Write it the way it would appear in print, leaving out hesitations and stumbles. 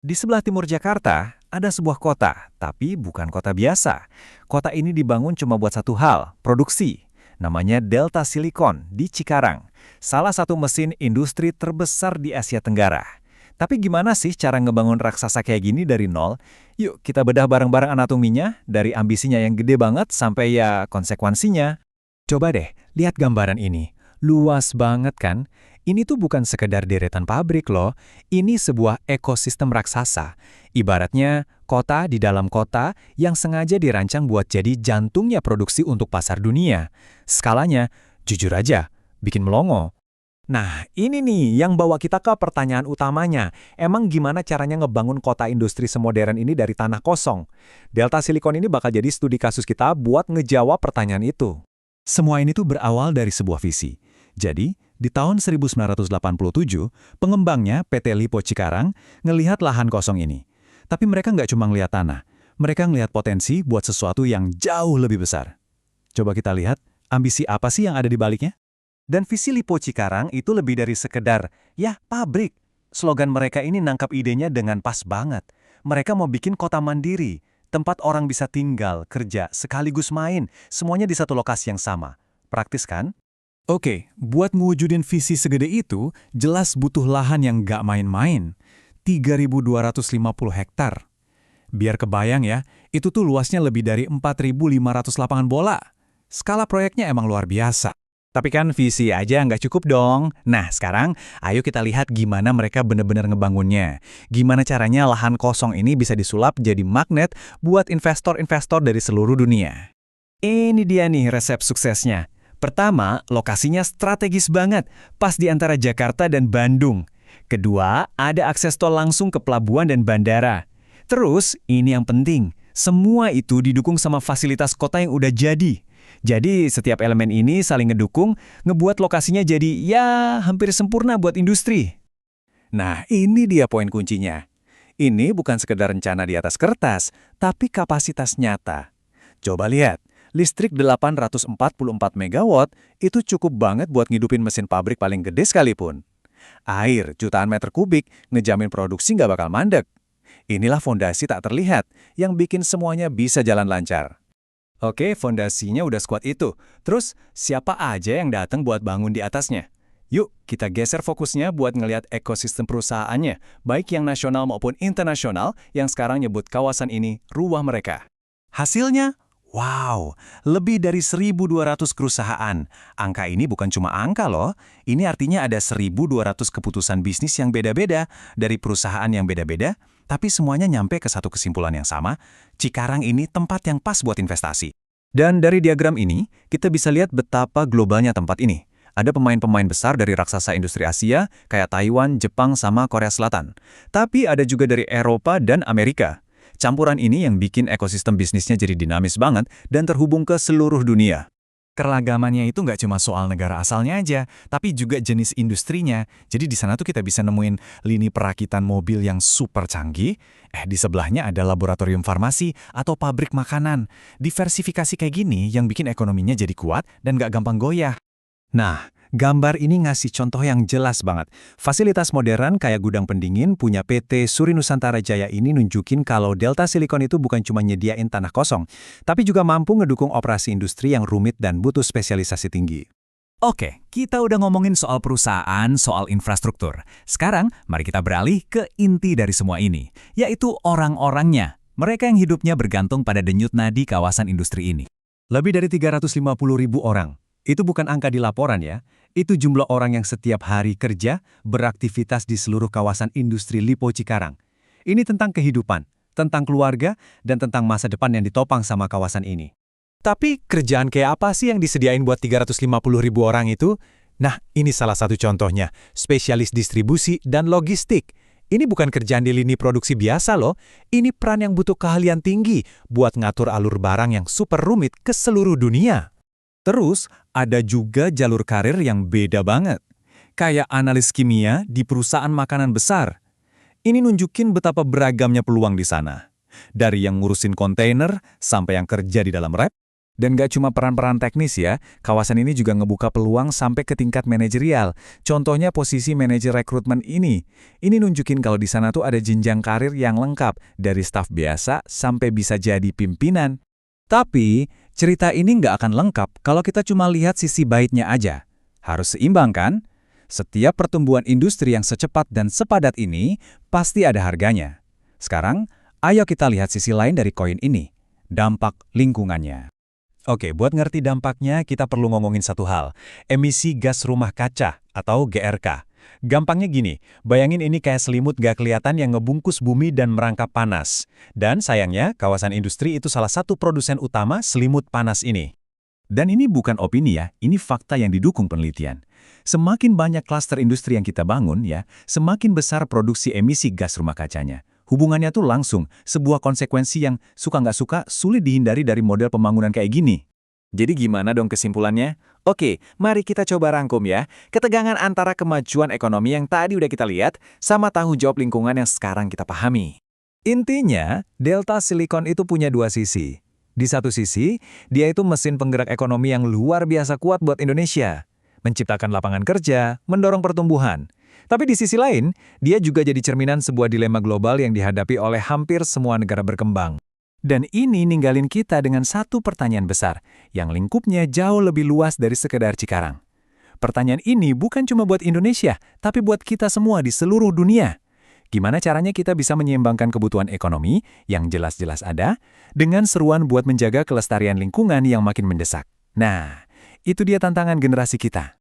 Di sebelah timur Jakarta, ada sebuah kota, tapi bukan kota biasa. Kota ini dibangun cuma buat satu hal, produksi. Namanya Delta Silicon di Cikarang. Salah satu mesin industri terbesar di Asia Tenggara. Tapi gimana sih cara ngebangun raksasa kayak gini dari nol? Yuk kita bedah bareng-bareng anatominya, dari ambisinya yang gede banget sampai ya konsekuensinya. Coba deh, lihat gambaran ini. Luas banget kan? Ini tuh bukan sekedar deretan pabrik loh, ini sebuah ekosistem raksasa. Ibaratnya kota di dalam kota yang sengaja dirancang buat jadi jantungnya produksi untuk pasar dunia. Skalanya, jujur aja, bikin melongo. Nah, ini nih yang bawa kita ke pertanyaan utamanya. Emang gimana caranya ngebangun kota industri semodern ini dari tanah kosong? Delta Silicon ini bakal jadi studi kasus kita buat ngejawab pertanyaan itu. Semua ini tuh berawal dari sebuah visi. Jadi, di tahun 1987, pengembangnya PT Lipo Cikarang ngelihat lahan kosong ini. Tapi mereka nggak cuma ngelihat tanah, mereka ngelihat potensi buat sesuatu yang jauh lebih besar. Coba kita lihat, ambisi apa sih yang ada di baliknya? Dan visi Lipo Cikarang itu lebih dari sekedar, ya pabrik. Slogan mereka ini nangkap idenya dengan pas banget. Mereka mau bikin kota mandiri, tempat orang bisa tinggal, kerja, sekaligus main, semuanya di satu lokasi yang sama. Praktis kan? Oke, buat ngewujudin visi segede itu, jelas butuh lahan yang nggak main-main. 3.250 hektar. Biar kebayang ya, itu tuh luasnya lebih dari 4.500 lapangan bola. Skala proyeknya emang luar biasa. Tapi kan visi aja nggak cukup dong. Nah, sekarang ayo kita lihat gimana mereka benar-benar ngebangunnya. Gimana caranya lahan kosong ini bisa disulap jadi magnet buat investor-investor dari seluruh dunia. Ini dia nih resep suksesnya. Pertama, lokasinya strategis banget, pas di antara Jakarta dan Bandung. Kedua, ada akses tol langsung ke pelabuhan dan bandara. Terus, ini yang penting, semua itu didukung sama fasilitas kota yang udah jadi. Jadi, setiap elemen ini saling ngedukung, ngebuat lokasinya jadi ya hampir sempurna buat industri. Nah, ini dia poin kuncinya. Ini bukan sekedar rencana di atas kertas, tapi kapasitas nyata. Coba lihat. Listrik 844 megawatt itu cukup banget buat ngidupin mesin pabrik paling gede sekalipun. Air jutaan meter kubik ngejamin produksi nggak bakal mandek. Inilah fondasi tak terlihat yang bikin semuanya bisa jalan lancar. Oke, fondasinya udah sekuat itu. Terus, siapa aja yang datang buat bangun di atasnya? Yuk, kita geser fokusnya buat ngelihat ekosistem perusahaannya, baik yang nasional maupun internasional yang sekarang nyebut kawasan ini rumah mereka. Hasilnya, wow, lebih dari 1.200 perusahaan. Angka ini bukan cuma angka loh, ini artinya ada 1.200 keputusan bisnis yang beda-beda, dari perusahaan yang beda-beda, tapi semuanya nyampe ke satu kesimpulan yang sama, Cikarang ini tempat yang pas buat investasi. Dan dari diagram ini, kita bisa lihat betapa globalnya tempat ini. Ada pemain-pemain besar dari raksasa industri Asia, kayak Taiwan, Jepang, sama Korea Selatan. Tapi ada juga dari Eropa dan Amerika. Campuran ini yang bikin ekosistem bisnisnya jadi dinamis banget dan terhubung ke seluruh dunia. Keragamannya itu nggak cuma soal negara asalnya aja, tapi juga jenis industrinya. Jadi di sana tuh kita bisa nemuin lini perakitan mobil yang super canggih, di sebelahnya ada laboratorium farmasi atau pabrik makanan. Diversifikasi kayak gini yang bikin ekonominya jadi kuat dan nggak gampang goyah. Nah, gambar ini ngasih contoh yang jelas banget. Fasilitas modern kayak gudang pendingin punya PT Suri Nusantara Jaya ini nunjukin kalau Delta Silicon itu bukan cuma nyediain tanah kosong, tapi juga mampu ngedukung operasi industri yang rumit dan butuh spesialisasi tinggi. Oke, kita udah ngomongin soal perusahaan, soal infrastruktur. Sekarang, mari kita beralih ke inti dari semua ini, yaitu orang-orangnya. Mereka yang hidupnya bergantung pada denyut nadi kawasan industri ini. Lebih dari 350.000 orang. Itu bukan angka di laporan ya, itu jumlah orang yang setiap hari kerja, beraktivitas di seluruh kawasan industri Lipo Cikarang. Ini tentang kehidupan, tentang keluarga, dan tentang masa depan yang ditopang sama kawasan ini. Tapi kerjaan kayak apa sih yang disediain buat 350.000 orang itu? Nah, ini salah satu contohnya, spesialis distribusi dan logistik. Ini bukan kerjaan di lini produksi biasa loh, ini peran yang butuh keahlian tinggi buat ngatur alur barang yang super rumit ke seluruh dunia. Terus, ada juga jalur karir yang beda banget. Kayak analis kimia di perusahaan makanan besar. Ini nunjukin betapa beragamnya peluang di sana. Dari yang ngurusin kontainer, sampai yang kerja di dalam rep, Dan gak cuma peran-peran teknis ya, kawasan ini juga ngebuka peluang sampai ke tingkat manajerial. Contohnya posisi manajer rekrutmen ini. Ini nunjukin kalau di sana tuh ada jenjang karir yang lengkap, dari staf biasa sampai bisa jadi pimpinan. Tapi, cerita ini nggak akan lengkap kalau kita cuma lihat sisi baiknya aja. Harus seimbang kan? Setiap pertumbuhan industri yang secepat dan sepadat ini, pasti ada harganya. Sekarang, ayo kita lihat sisi lain dari koin ini. Dampak lingkungannya. Oke, buat ngerti dampaknya, kita perlu ngomongin satu hal. Emisi gas rumah kaca atau GRK. Gampangnya gini, bayangin ini kayak selimut gak kelihatan yang ngebungkus bumi dan merangkap panas. Dan sayangnya, kawasan industri itu salah satu produsen utama selimut panas ini. Dan ini bukan opini ya, ini fakta yang didukung penelitian. Semakin banyak klaster industri yang kita bangun ya, semakin besar produksi emisi gas rumah kacanya. Hubungannya tuh langsung, sebuah konsekuensi yang suka nggak suka sulit dihindari dari model pembangunan kayak gini. Jadi gimana dong kesimpulannya? Oke, mari kita coba rangkum ya. Ketegangan antara kemajuan ekonomi yang tadi udah kita lihat, sama tanggung jawab lingkungan yang sekarang kita pahami. Intinya, Delta Silicon itu punya dua sisi. Di satu sisi, dia itu mesin penggerak ekonomi yang luar biasa kuat buat Indonesia. Menciptakan lapangan kerja, mendorong pertumbuhan. Tapi di sisi lain, dia juga jadi cerminan sebuah dilema global yang dihadapi oleh hampir semua negara berkembang. Dan ini ninggalin kita dengan satu pertanyaan besar, yang lingkupnya jauh lebih luas dari sekedar Cikarang. Pertanyaan ini bukan cuma buat Indonesia, tapi buat kita semua di seluruh dunia. Gimana caranya kita bisa menyeimbangkan kebutuhan ekonomi yang jelas-jelas ada, dengan seruan buat menjaga kelestarian lingkungan yang makin mendesak? Nah, itu dia tantangan generasi kita.